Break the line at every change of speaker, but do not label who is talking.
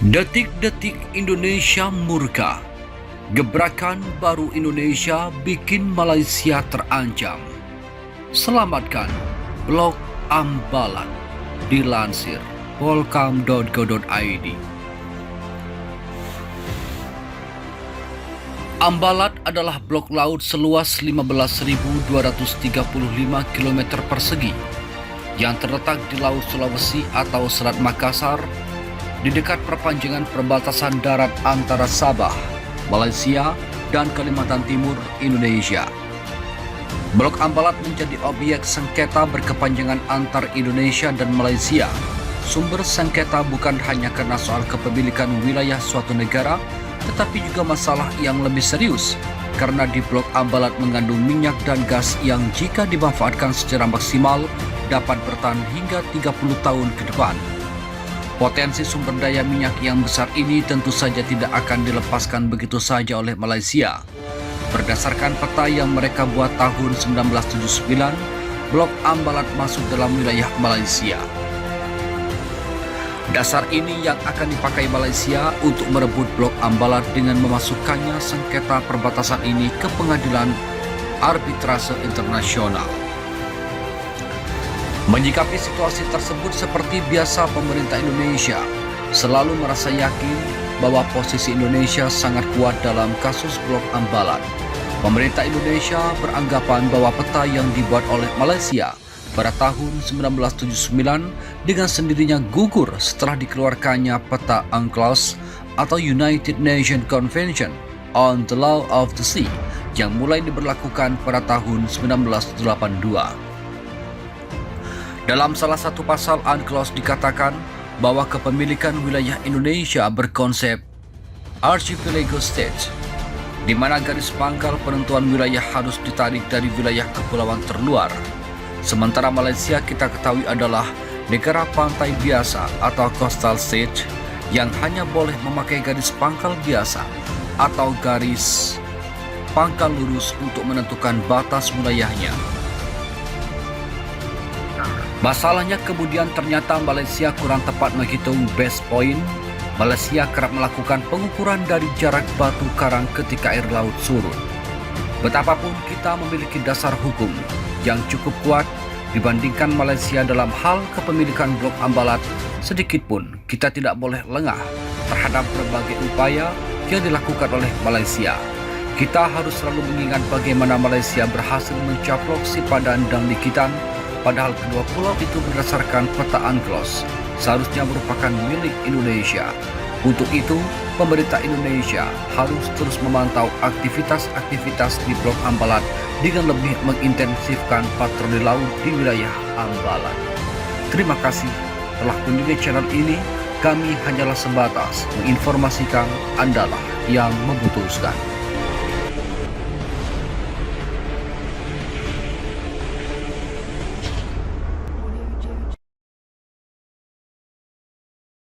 Detik-detik Indonesia murka. Gebrakan baru Indonesia bikin Malaysia terancam. Selamatkan Blok Ambalat. Dilansir polkam.go.id. Ambalat adalah blok laut seluas 15.235 km persegi yang terletak di Laut Sulawesi atau Selat Makassar, di dekat perpanjangan perbatasan darat antara Sabah, Malaysia, dan Kalimantan Timur, Indonesia. Blok Ambalat menjadi objek sengketa berkepanjangan antar Indonesia dan Malaysia. Sumber sengketa bukan hanya karena soal kepemilikan wilayah suatu negara, tetapi juga masalah yang lebih serius, karena di Blok Ambalat mengandung minyak dan gas yang jika dimanfaatkan secara maksimal dapat bertahan hingga 30 tahun ke depan. Potensi sumber daya minyak yang besar ini tentu saja tidak akan dilepaskan begitu saja oleh Malaysia. Berdasarkan peta yang mereka buat tahun 1979, Blok Ambalat masuk dalam wilayah Malaysia. Dasar ini yang akan dipakai Malaysia untuk merebut Blok Ambalat dengan memasukkannya sengketa perbatasan ini ke pengadilan arbitrase internasional. Menyikapi situasi tersebut seperti biasa, pemerintah Indonesia selalu merasa yakin bahwa posisi Indonesia sangat kuat dalam kasus Blok Ambalat. Pemerintah Indonesia beranggapan bahwa peta yang dibuat oleh Malaysia pada tahun 1979 dengan sendirinya gugur setelah dikeluarkannya peta UNCLOS atau United Nations Convention on the Law of the Sea yang mulai diberlakukan pada tahun 1982. Dalam salah satu pasal UNCLOS dikatakan bahwa kepemilikan wilayah Indonesia berkonsep archipelago state, di mana garis pangkal penentuan wilayah harus ditarik dari wilayah kepulauan terluar. Sementara Malaysia kita ketahui adalah negara pantai biasa atau coastal state yang hanya boleh memakai garis pangkal biasa atau garis pangkal lurus untuk menentukan batas wilayahnya. Masalahnya kemudian ternyata Malaysia kurang tepat menghitung base point. Malaysia kerap melakukan pengukuran dari jarak batu karang ketika air laut surut. Betapapun kita memiliki dasar hukum yang cukup kuat dibandingkan Malaysia dalam hal kepemilikan Blok Ambalat, sedikitpun kita tidak boleh lengah terhadap berbagai upaya yang dilakukan oleh Malaysia. Kita harus selalu mengingat bagaimana Malaysia berhasil mencaplok Sipadan dan Likitan, padahal kedua pulau itu berdasarkan peta UNCLOS seharusnya merupakan milik Indonesia. Untuk itu, pemerintah Indonesia harus terus memantau aktivitas-aktivitas di Blok Ambalat dengan lebih mengintensifkan patroli laut di wilayah Ambalat. Terima kasih telah kunjungi channel ini. Kami hanyalah sebatas menginformasikan, Andalah yang memutuskan.